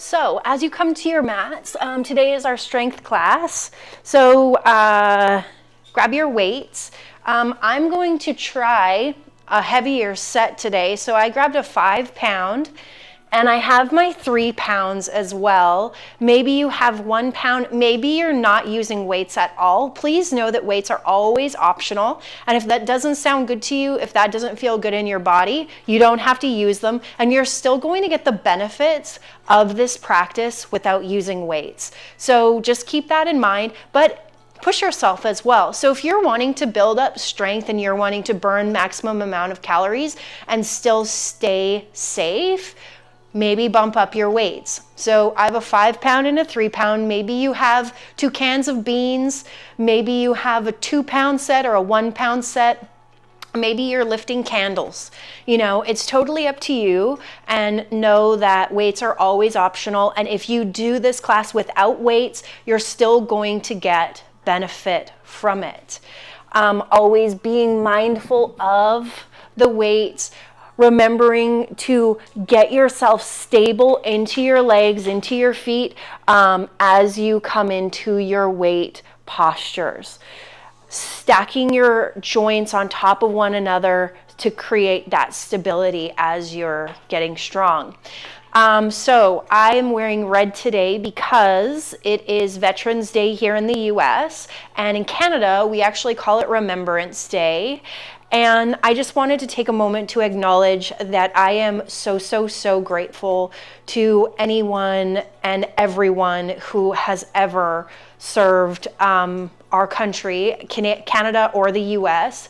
So as you come to your mats, today is our strength class. So grab your weights. I'm going to try a heavier set today. So I grabbed a 5 pound and I have my 3 pounds as well. Maybe you have 1 pound, maybe you're not using weights at all. Please know that weights are always optional. And if that doesn't sound good to you, if that doesn't feel good in your body, you don't have to use them. And you're still going to get the benefits of this practice without using weights. So just keep that in mind. But push yourself as well. So if you're wanting to build up strength and you're wanting to burn maximum amount of calories and still stay safe, maybe bump up your weights. So I have a 5 pound and a 3 pound. Maybe you have 2 cans of beans. Maybe you have a 2 pound set or a 1 pound set. Maybe you're lifting candles. You know, it's totally up to you, and know that weights are always optional. And if you do this class without weights, you're still going to get benefit from it. Always being mindful of the weights, remembering to get yourself stable into your legs, into your feet, as you come into your weight postures. Stacking your joints on top of one another to create that stability as you're getting strong. So I am wearing red today because it is Veterans Day here in the US, and in Canada we actually call it Remembrance Day. And I just wanted to take a moment to acknowledge that I am so grateful to anyone and everyone who has ever served our country, Canada or the US,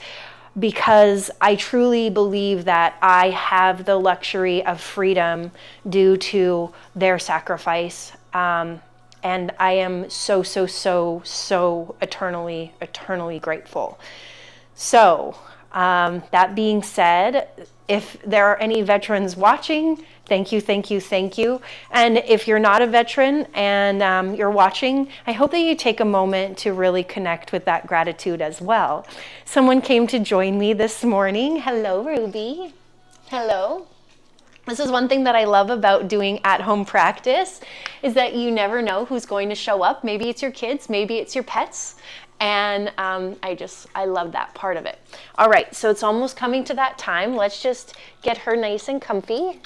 because I truly believe that I have the luxury of freedom due to their sacrifice. And I am so eternally grateful. So, that being said, if there are any veterans watching, thank you. And if you're not a veteran and you're watching, I hope that you take a moment to really connect with that gratitude as well. Someone came to join me this morning. Hello, Ruby. Hello. This is one thing that I love about doing at-home practice, is that you never know who's going to show up. Maybe it's your kids, maybe it's your pets. And I love that part of it. All right, so it's almost coming to that time. Let's just get her nice and comfy.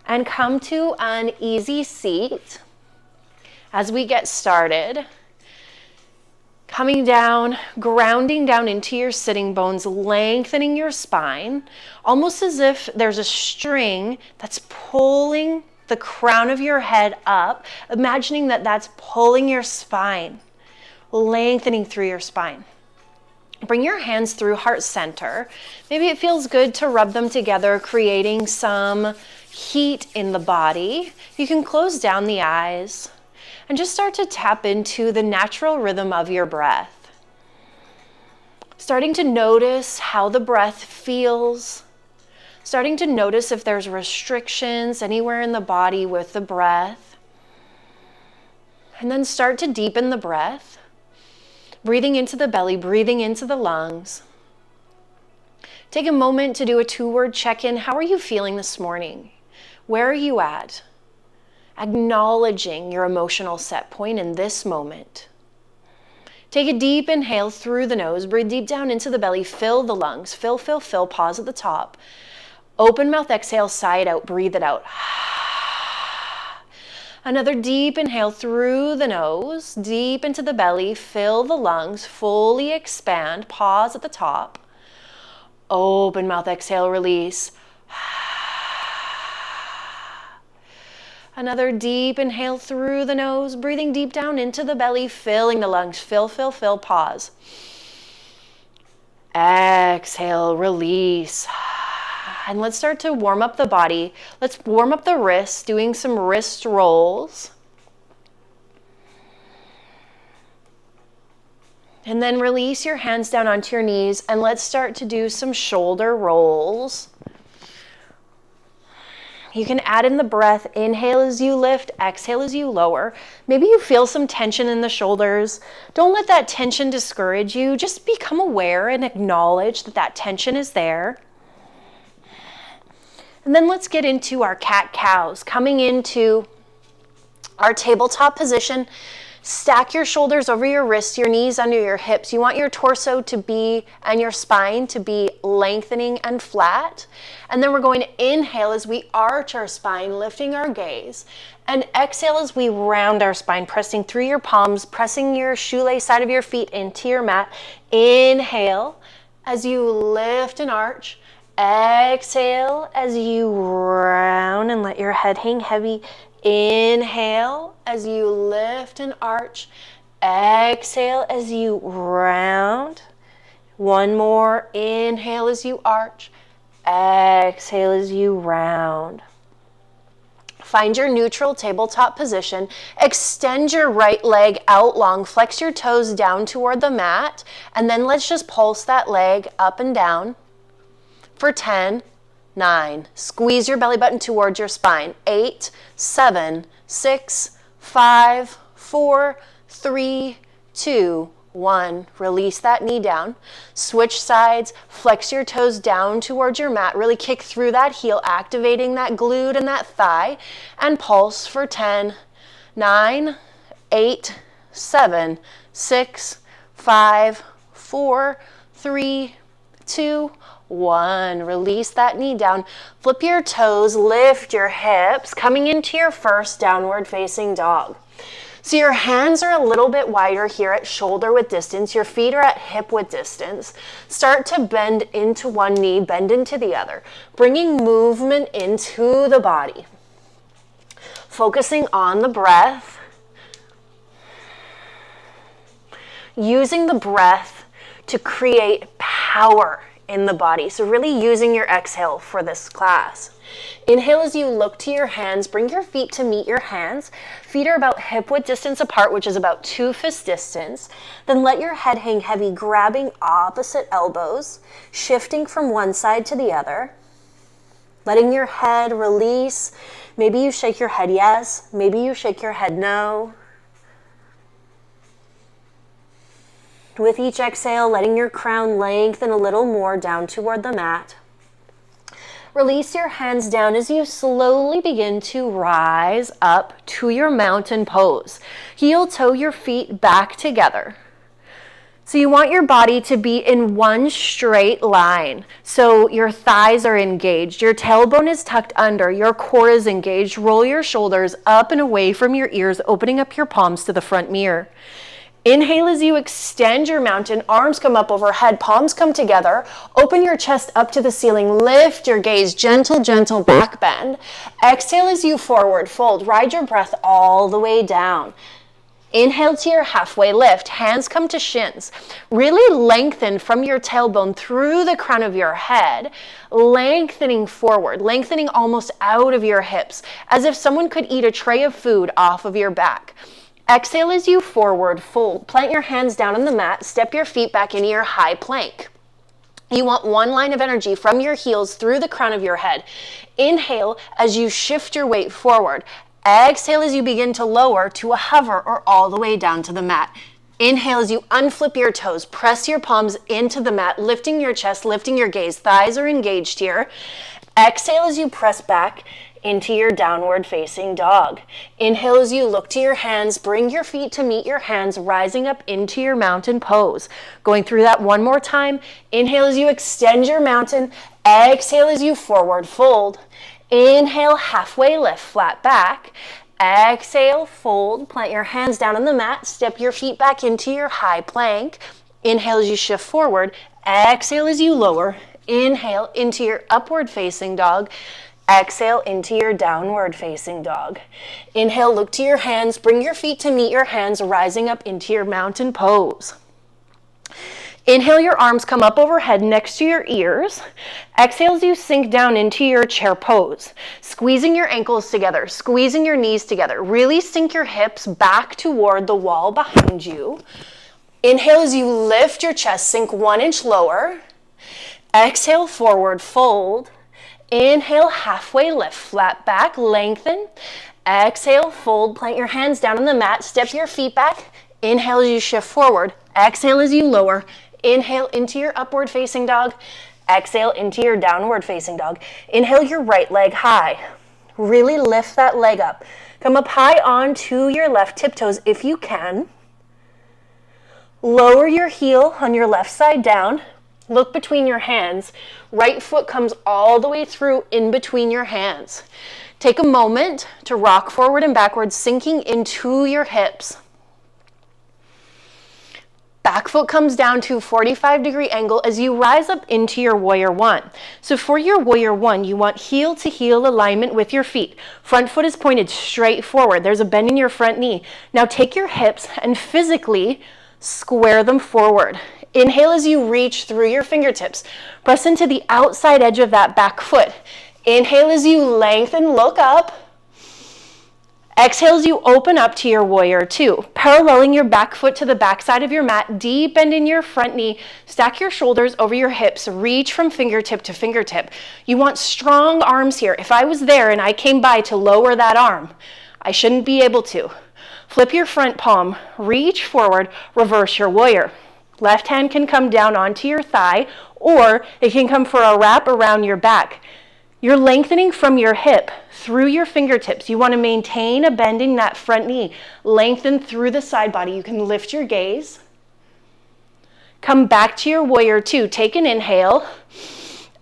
And come to an easy seat as we get started. Coming down, grounding down into your sitting bones, lengthening your spine, almost as if there's a string that's pulling the crown of your head up, imagining that that's pulling your spine, lengthening through your spine. Bring your hands through heart center. Maybe it feels good to rub them together, creating some heat in the body. You can close down the eyes and just start to tap into the natural rhythm of your breath. Starting to notice how the breath feels. Starting to notice if there's restrictions anywhere in the body with the breath. And then start to deepen the breath. Breathing into the belly, breathing into the lungs. Take a moment to do a 2-word check-in. How are you feeling this morning? Where are you at? Acknowledging your emotional set point in this moment. Take a deep inhale through the nose. Breathe deep down into the belly. Fill the lungs. Fill. Pause at the top. Open mouth, exhale, sigh it out, breathe it out. Another deep inhale through the nose, deep into the belly, fill the lungs, fully expand, pause at the top. Open mouth, exhale, release. Another deep inhale through the nose, breathing deep down into the belly, filling the lungs, fill, pause. Exhale, release. And let's start to warm up the body. Let's warm up the wrists, doing some wrist rolls. And then release your hands down onto your knees, and let's start to do some shoulder rolls. You can add in the breath. Inhale as you lift, exhale as you lower. Maybe you feel some tension in the shoulders. Don't let that tension discourage you. Just become aware and acknowledge that that tension is there. And then let's get into our cat-cows. Coming into our tabletop position, stack your shoulders over your wrists, your knees under your hips. You want your torso to be, and your spine to be lengthening and flat. And then we're going to inhale as we arch our spine, lifting our gaze. And exhale as we round our spine, pressing through your palms, pressing your shoelace side of your feet into your mat. Inhale as you lift and arch. Exhale as you round and let your head hang heavy. Inhale as you lift and arch. Exhale as you round. One more. Inhale as you arch. Exhale as you round. Find your neutral tabletop position. Extend your right leg out long. Flex your toes down toward the mat. And then let's just pulse that leg up and down for 10, 9. Squeeze your belly button towards your spine. 8, 7, 6, 5, 4, 3, 2, 1. Release that knee down. Switch sides. Flex your toes down towards your mat. Really kick through that heel, activating that glute and that thigh. And pulse for 10, 9, 8, 7, 6, 5, 4, 3, 2, 1. Release that knee down. Flip your toes, lift your hips, coming into your first downward facing dog. So your hands are a little bit wider here at shoulder width distance. Your feet are at hip width distance. Start to bend into one knee, bend into the other, bringing movement into the body. Focusing on the breath. Using the breath to create power in the body. So really using your exhale for this class. Inhale as you look to your hands. Bring your feet to meet your hands. Feet are about hip width distance apart, which is about 2 fist distance. Then let your head hang heavy, grabbing opposite elbows, shifting from one side to the other. Letting your head release. Maybe you shake your head yes. Maybe you shake your head no. With each exhale, letting your crown lengthen a little more down toward the mat. Release your hands down as you slowly begin to rise up to your mountain pose. Heel toe your feet back together. So you want your body to be in one straight line. So your thighs are engaged, your tailbone is tucked under, your core is engaged. Roll your shoulders up and away from your ears, opening up your palms to the front mirror. Inhale as you extend your mountain, arms come up overhead, palms come together, open your chest up to the ceiling, lift your gaze, gentle, gentle back bend. Exhale as you forward fold, ride your breath all the way down. Inhale to your halfway lift, hands come to shins. Really lengthen from your tailbone through the crown of your head, lengthening forward, lengthening almost out of your hips, as if someone could eat a tray of food off of your back. Exhale as you forward fold. Plant your hands down on the mat. Step your feet back into your high plank. You want one line of energy from your heels through the crown of your head. Inhale as you shift your weight forward. Exhale as you begin to lower to a hover or all the way down to the mat. Inhale as you unflip your toes. Press your palms into the mat, lifting your chest, lifting your gaze. Thighs are engaged here. Exhale as you press back into your downward facing dog. Inhale as you look to your hands, bring your feet to meet your hands, rising up into your mountain pose. Going through that one more time. Inhale as you extend your mountain. Exhale as you forward fold. Inhale, halfway lift, flat back. Exhale, fold, plant your hands down on the mat, step your feet back into your high plank. Inhale as you shift forward. Exhale as you lower. Inhale into your upward facing dog. Exhale into your downward facing dog. Inhale, look to your hands, bring your feet to meet your hands, rising up into your mountain pose. Inhale, your arms come up overhead next to your ears. Exhale as you sink down into your chair pose. Squeezing your ankles together, squeezing your knees together. Really sink your hips back toward the wall behind you. Inhale as you lift your chest, sink 1 inch lower. Exhale, forward fold. Inhale, halfway lift, flat back, lengthen. Exhale, fold, plant your hands down on the mat, step your feet back. Inhale as you shift forward. Exhale as you lower. Inhale into your upward facing dog. Exhale into your downward facing dog. Inhale your right leg high. Really lift that leg up. Come up high onto your left tiptoes if you can. Lower your heel on your left side down. Look between your hands. Right foot comes all the way through in between your hands. Take a moment to rock forward and backwards, sinking into your hips. Back foot comes down to 45-degree angle as you rise up into your warrior one. So for your warrior one, you want heel to heel alignment with your feet. Front foot is pointed straight forward. There's a bend in your front knee. Now take your hips and physically square them forward. Inhale as you reach through your fingertips. Press into the outside edge of that back foot. Inhale as you lengthen, look up. Exhale as you open up to your warrior two. Paralleling your back foot to the back side of your mat, deep bend in your front knee. Stack your shoulders over your hips. Reach from fingertip to fingertip. You want strong arms here. If I was there and I came by to lower that arm, I shouldn't be able to. Flip your front palm, reach forward, reverse your warrior. Left hand can come down onto your thigh, or it can come for a wrap around your back. You're lengthening from your hip through your fingertips. You want to maintain a bend in that front knee. Lengthen through the side body. You can lift your gaze. Come back to your warrior two. Take an inhale.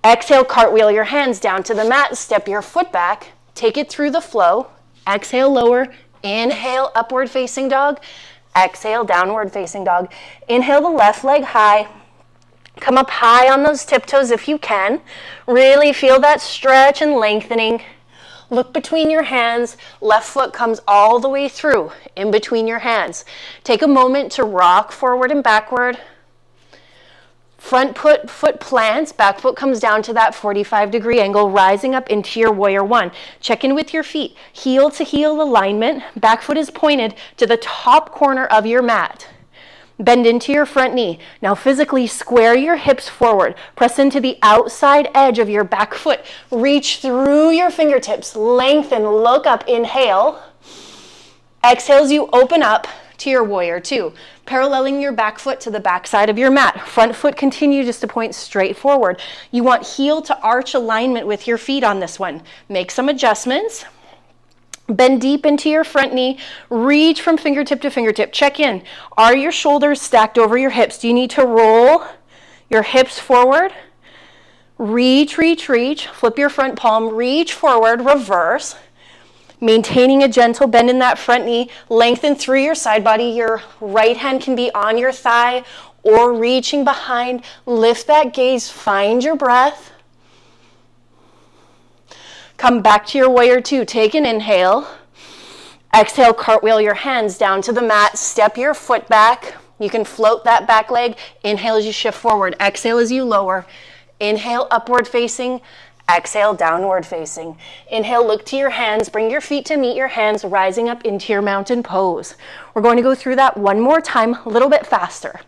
Exhale, cartwheel your hands down to the mat. Step your foot back. Take it through the flow. Exhale, lower. Inhale, upward facing dog. Exhale, downward facing dog. Inhale the left leg high. Come up high on those tiptoes if you can. Really feel that stretch and lengthening. Look between your hands. Left foot comes all the way through in between your hands. Take a moment to rock forward and backward. Front foot plants, back foot comes down to that 45-degree angle, rising up into your warrior one. Check in with your feet. Heel to heel alignment. Back foot is pointed to the top corner of your mat. Bend into your front knee. Now physically square your hips forward. Press into the outside edge of your back foot. Reach through your fingertips. Lengthen, look up, inhale. Exhale as you open up to your warrior two. Paralleling your back foot to the back side of your mat. Front foot continue just to point straight forward. You want heel to arch alignment with your feet on this one. Make some adjustments. Bend deep into your front knee. Reach from fingertip to fingertip. Check in. Are your shoulders stacked over your hips? Do you need to roll your hips forward? Reach, reach, reach. Flip your front palm. Reach forward. Reverse. Maintaining a gentle bend in that front knee. Lengthen through your side body. Your right hand can be on your thigh or reaching behind. Lift that gaze. Find your breath. Come back to your warrior two. Take an inhale. Exhale, cartwheel your hands down to the mat. Step your foot back. You can float that back leg. Inhale as you shift forward. Exhale as you lower. Inhale, upward facing. Exhale, downward facing. Inhale, look to your hands. Bring your feet to meet your hands, rising up into your mountain pose. We're going to go through that one more time, a little bit faster.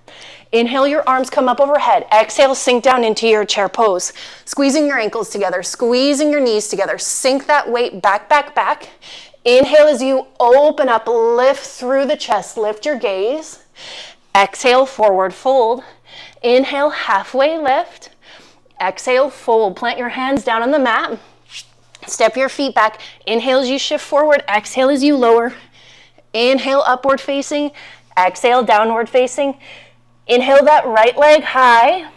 Inhale, your arms come up overhead. Exhale, sink down into your chair pose. Squeezing your ankles together, squeezing your knees together. Sink that weight back, back, back. Inhale as you open up, lift through the chest. Lift your gaze. Exhale, forward fold. Inhale, halfway lift. Exhale, fold. Plant your hands down on the mat. Step your feet back. Inhale as you shift forward. Exhale as you lower. Inhale, upward facing. Exhale, downward facing. Inhale that right leg high.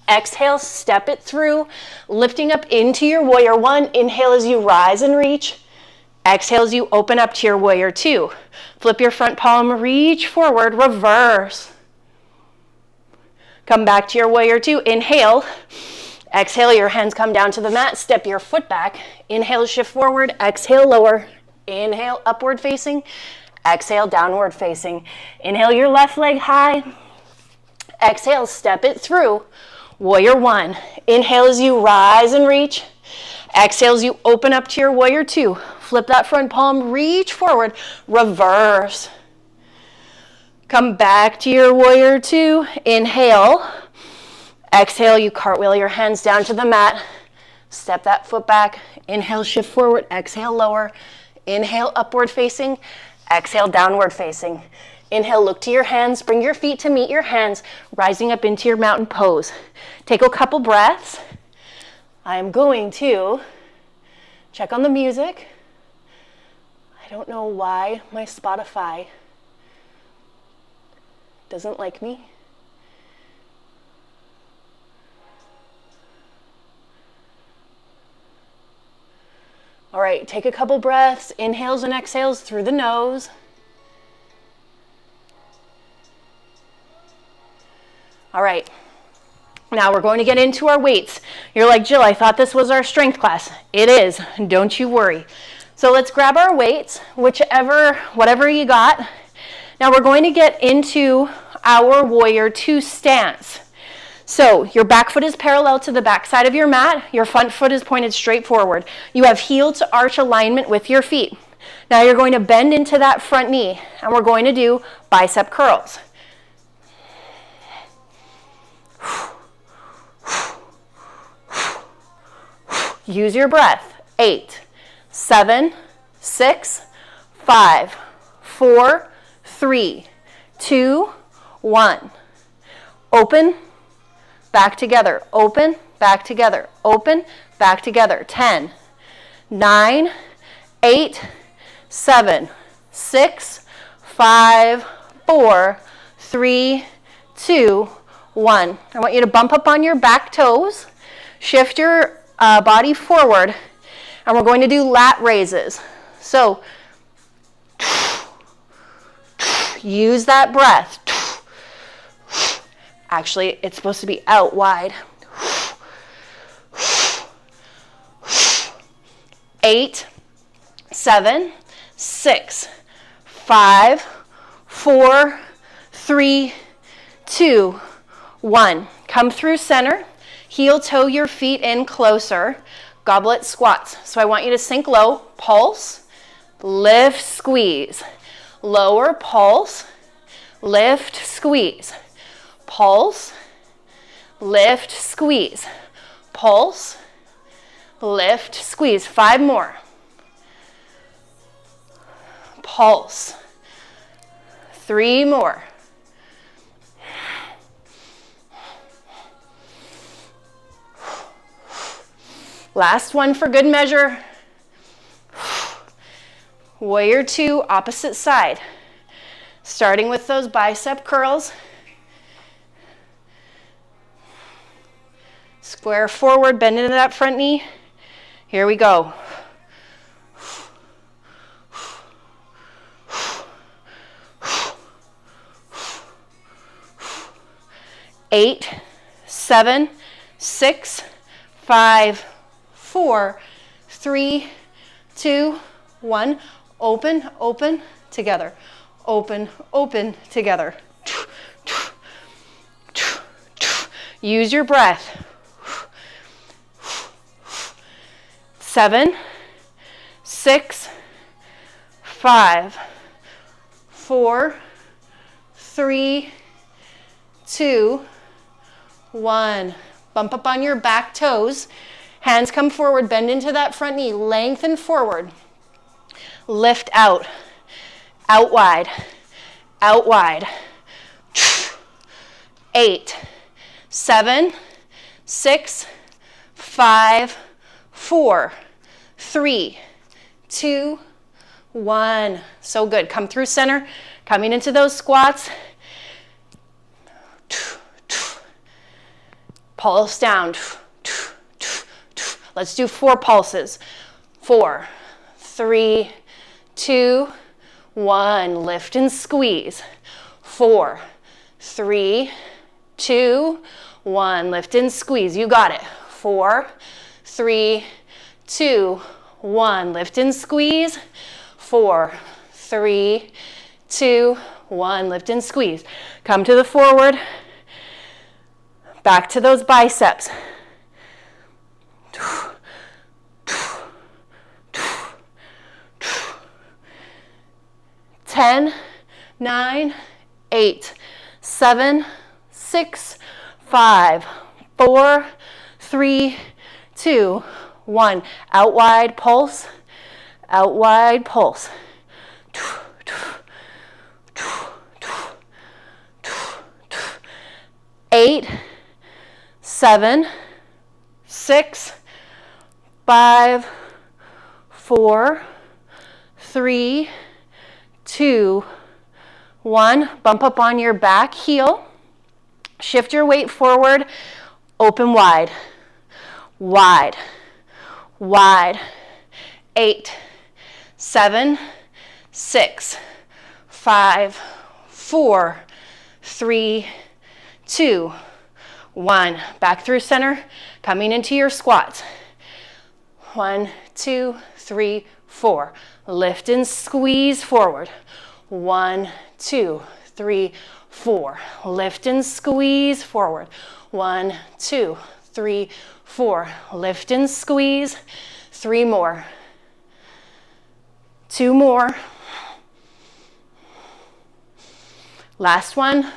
Exhale, step it through. Lifting up into your warrior one. Inhale as you rise and reach. Exhale as you open up to your warrior two. Flip your front palm, reach forward, reverse. Come back to your warrior two. Inhale. Exhale, your hands come down to the mat. Step your foot back. Inhale, shift forward. Exhale, lower. Inhale, upward facing. Exhale, downward facing. Inhale, your left leg high. Exhale, step it through. Warrior one. Inhale as you rise and reach. Exhale as you open up to your warrior two. Flip that front palm, reach forward. Reverse. Come back to your warrior two. Inhale. Exhale, you cartwheel your hands down to the mat. Step that foot back. Inhale, shift forward. Exhale, lower. Inhale, upward facing. Exhale, downward facing. Inhale, look to your hands, bring your feet to meet your hands, rising up into your mountain pose. Take a couple breaths. I am going to check on the music. I don't know why my Spotify doesn't like me. All right, take a couple breaths, inhales and exhales through the nose. All right, now we're going to get into our weights. You're like, Jill, I thought this was our strength class. It is, don't you worry. So let's grab our weights, whatever you got. Now we're going to get into our warrior two stance. So your back foot is parallel to the back side of your mat. Your front foot is pointed straight forward. You have heel to arch alignment with your feet. Now you're going to bend into that front knee, and we're going to do bicep curls. Use your breath. 8, 7, 6, 5, 4, 3, 2, 1. Open, back together. Open, back together. Open, back together. 10, 9, 8, 7, 6, 5, 4, 3, 2, 1. I want you to bump up on your back toes. Shift your body forward, and we're going to do lat raises. So use that breath. Actually, it's supposed to be out wide. 8, 7, 6, 5, 4, 3, 2, 1. Come through center. Heel toe your feet in closer. Goblet squats. So I want you to sink low. Pulse, lift, squeeze. Lower, pulse, lift, squeeze. Pulse, lift, squeeze. Pulse, lift, squeeze. 5 more. Pulse. 3 more. Last one for good measure. Warrior two, opposite side. Starting with those bicep curls. Square forward, bend into that front knee. Here we go. 8, 7, 6, 5, 4, 3, 2, 1. Open, open, together. Open, open, together. Use your breath. 7, 6, 5, 4, 3, 2, 1. Bump up on your back toes. Hands come forward, bend into that front knee, lengthen forward. Lift out, out wide, out wide. 8, 7, 6, 5, 4, 3, 2, 1. So good. Come through center, coming into those squats. Pulse down. Let's do 4 pulses. 4, 3, 2, 1. Lift and squeeze. 4, 3, 2, 1. Lift and squeeze. You got it. 4, 3, 2, 1. Lift and squeeze. 4, 3, 2, 1. Lift and squeeze. Come to the forward. Back to those biceps. 10, 9, 8, 7, 6, 5, 4, 3, 2, 1. Out wide pulse, out wide pulse. 8, 7, 6, 5, 4, 3, 2, 1. Bump up on your back heel. Shift your weight forward. Open wide. Wide. Wide. 8, 7, 6, 5, 4, 3, 2, 1. Back through center, coming into your squats. 1, 2, 3, 4. Lift and squeeze forward. 1, 2, 3, 4. Lift and squeeze forward. 1, 2, 3, 4. Lift and squeeze. 3 more. 2 more. Last one.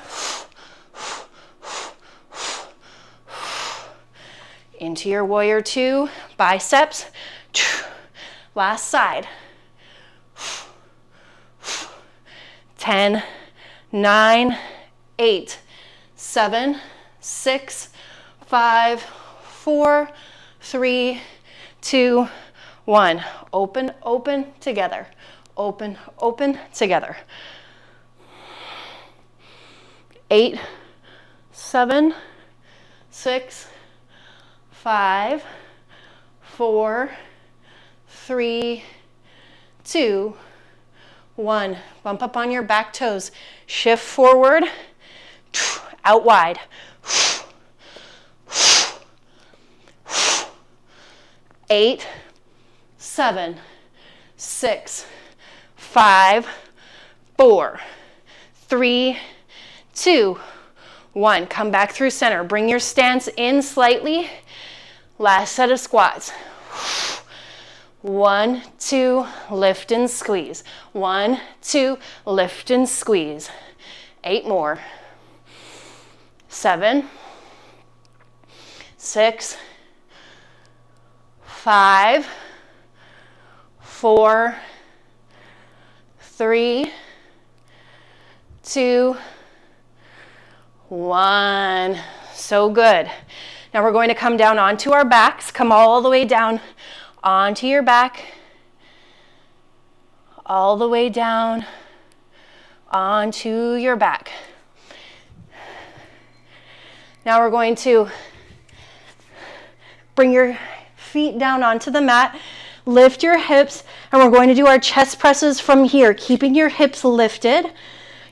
Into your warrior 2, biceps. Last side. 10, 9, 8, 7, 6, 5, 4, 3, 2, 1. Open, open, together. Open, open, together. 8, 7, 6, 5, 4, 3, 2, 1. Bump up on your back toes. Shift forward, out wide. 8, 7, 6, 5, 4, 3, 2, 1. Come back through center. Bring your stance in slightly. Last set of squats. 1, 2, lift and squeeze. 1, 2, lift and squeeze. 8 more. 7, 6, 5, 4, 3, 2, 1. So good. Now we're going to come down onto our backs. Come all the way down onto your back. All the way down onto your back. Now we're going to bring your feet down onto the mat. Lift your hips, and we're going to do our chest presses from here, keeping your hips lifted.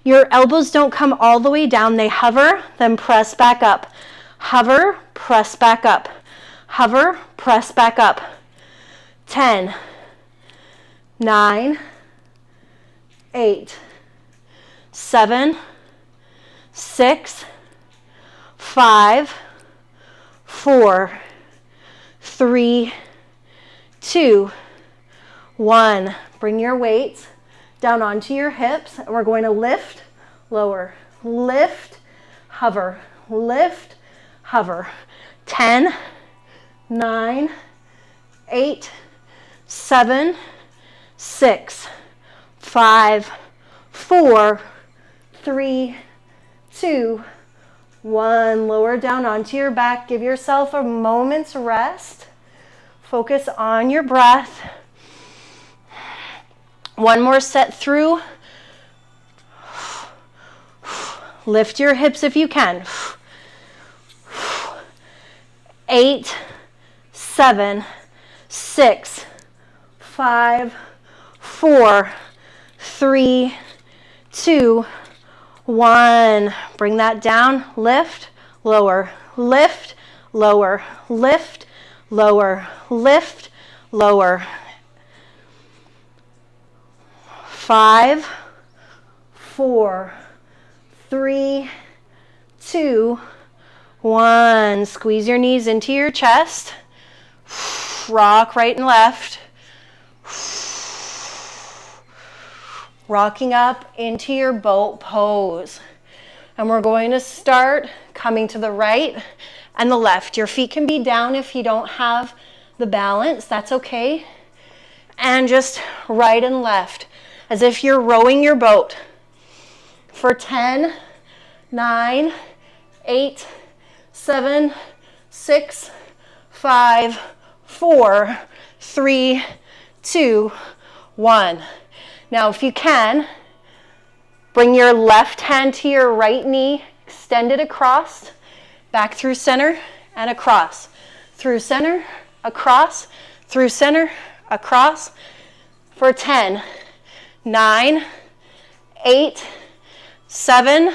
Your elbows don't come all the way down. They hover, then press back up. Hover, press back up. Hover, press back up. 10, 9, 8, 7, 6, 5, 4, 3, 2, 1. Bring your weights down onto your hips, and we're going to lift, lower, lift, hover, lift, hover. 10, 9, 8, 7, 6, 5, 4, 3, 2, 1. Lower down onto your back. Give yourself a moment's rest. Focus on your breath. One more set through. Lift your hips if you can. 8, 7, 6, 5, 4, 3, 2, 1. Bring that down. Lift, lower, lift, lower, lift, lower, lift, lower. 5, 4, 3, 2, 1. Squeeze your knees into your chest. Rock right and left. Rocking up into your boat pose. And we're going to start coming to the right and the left. Your feet can be down if you don't have the balance. That's okay. And just right and left, as if you're rowing your boat. For 10, 9, 8, 7, 6, 5, 4, 3, 2, 1. Now, if you can, bring your left hand to your right knee, extend it across, back through center and across. Through center, across, through center, across. For 10, 9, 8, 7,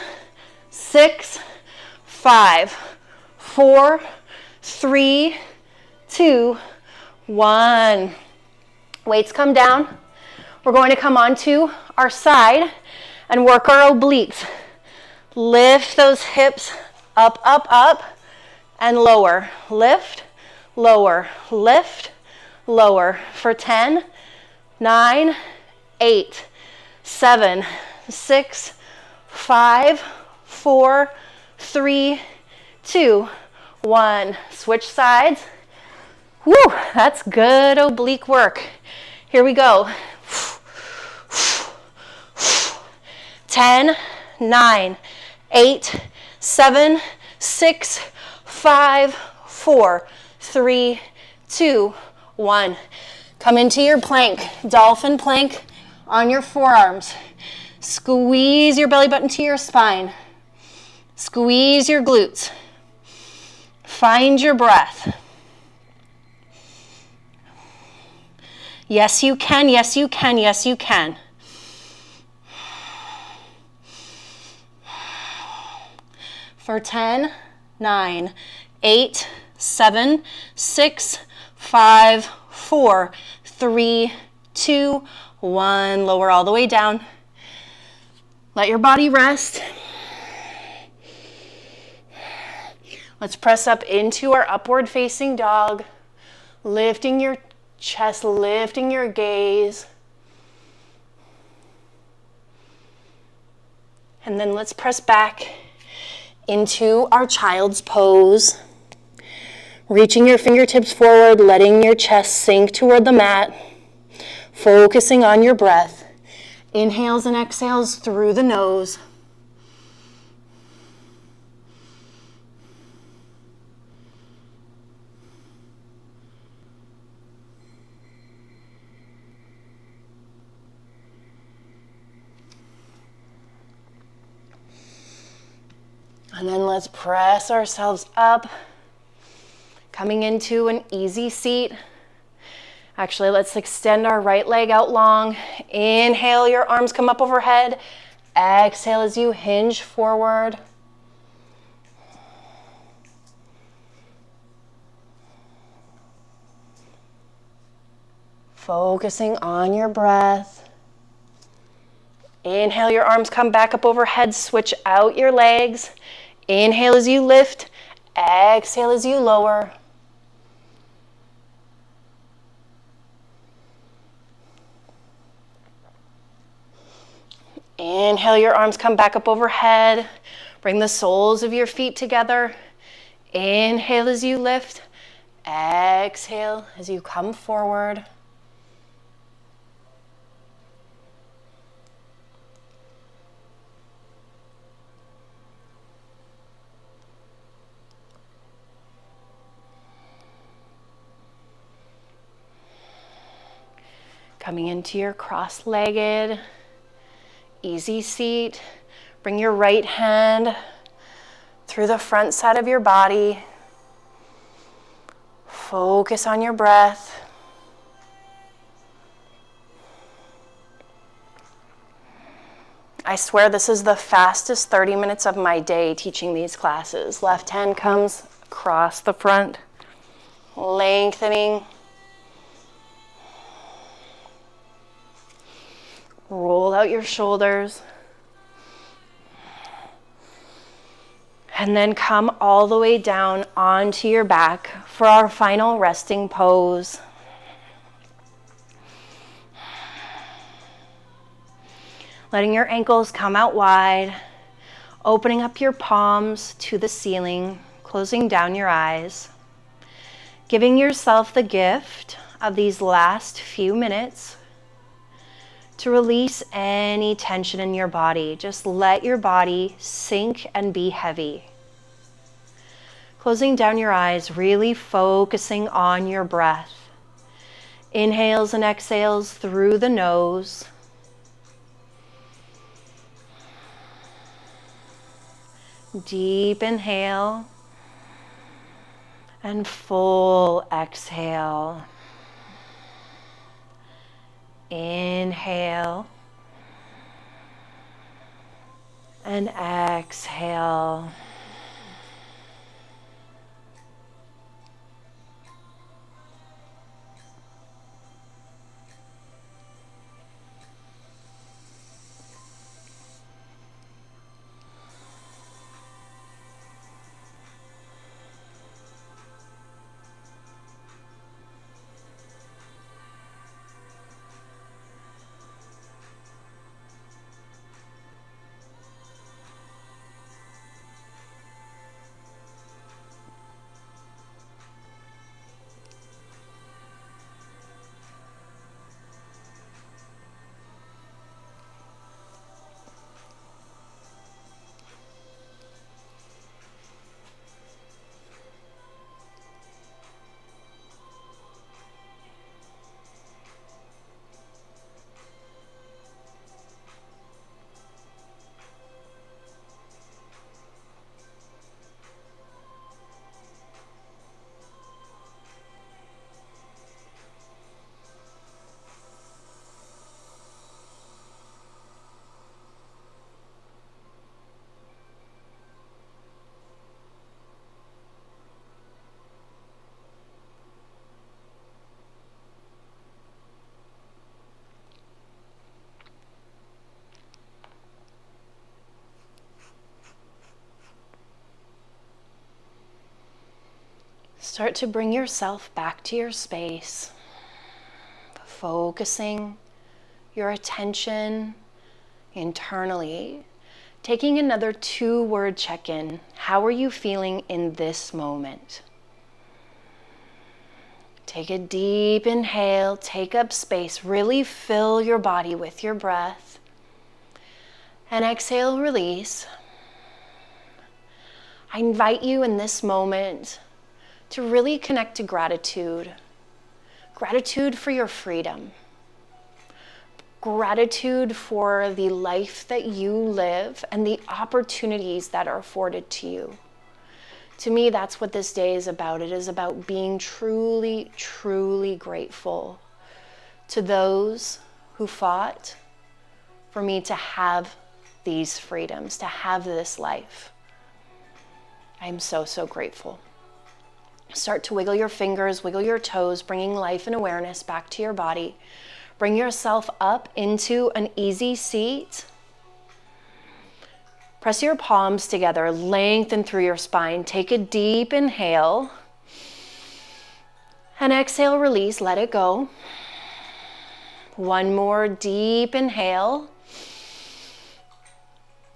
6, 5, 4, 3, 2, 1. Weights come down. We're going to come onto our side and work our obliques. Lift those hips up, up, up, and lower. Lift, lower, lift, lower. For 10, 9, 8, 7, 6, 5, 4, 3, 2, 1. Switch sides. Woo, that's good oblique work. Here we go. 10, 9, 8, 7, 6, 5, 4, 3, 2, 1. Come into your plank, dolphin plank on your forearms. Squeeze your belly button to your spine. Squeeze your glutes. Find your breath. Yes, you can, yes, you can, yes, you can. For 10, 9, 8, 7, 6, 5, 4, 3, 2, 1. Lower all the way down. Let your body rest. Let's press up into our upward facing dog, lifting your chest, lifting your gaze. And then let's press back into our child's pose. Reaching your fingertips forward, letting your chest sink toward the mat. Focusing on your breath. Inhales and exhales through the nose. And then let's press ourselves up, coming into an easy seat. Actually, let's extend our right leg out long. Inhale, your arms come up overhead. Exhale as you hinge forward. Focusing on your breath. Inhale, your arms come back up overhead. Switch out your legs. Inhale as you lift. Exhale as you lower. Inhale, your arms come back up overhead. Bring the soles of your feet together. Inhale as you lift. Exhale as you come forward. Coming into your cross-legged, easy seat. Bring your right hand through the front side of your body. Focus on your breath. I swear this is the fastest 30 minutes of my day teaching these classes. Left hand comes across the front, lengthening. Roll out your shoulders. And then come all the way down onto your back for our final resting pose. Letting your ankles come out wide, opening up your palms to the ceiling, closing down your eyes, giving yourself the gift of these last few minutes to release any tension in your body. Just let your body sink and be heavy. Closing down your eyes, really focusing on your breath. Inhales and exhales through the nose. Deep inhale and full exhale. Inhale and exhale. Start to bring yourself back to your space, focusing your attention internally, taking another 2-word check-in. How are you feeling in this moment? Take a deep inhale, take up space, really fill your body with your breath, and exhale, release. I invite you in this moment to really connect to gratitude. Gratitude for your freedom. Gratitude for the life that you live and the opportunities that are afforded to you. To me, that's what this day is about. It is about being truly, truly grateful to those who fought for me to have these freedoms, to have this life. I'm so, so grateful. Start to wiggle your fingers, wiggle your toes, bringing life and awareness back to your body. Bring yourself up into an easy seat. Press your palms together, lengthen through your spine. Take a deep inhale. And exhale, release, let it go. One more deep inhale.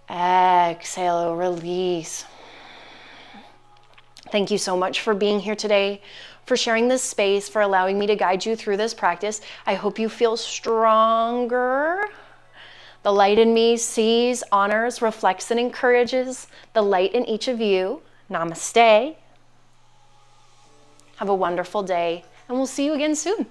Exhale, release. Thank you so much for being here today, for sharing this space, for allowing me to guide you through this practice. I hope you feel stronger. The light in me sees, honors, reflects, and encourages the light in each of you. Namaste. Have a wonderful day, and we'll see you again soon.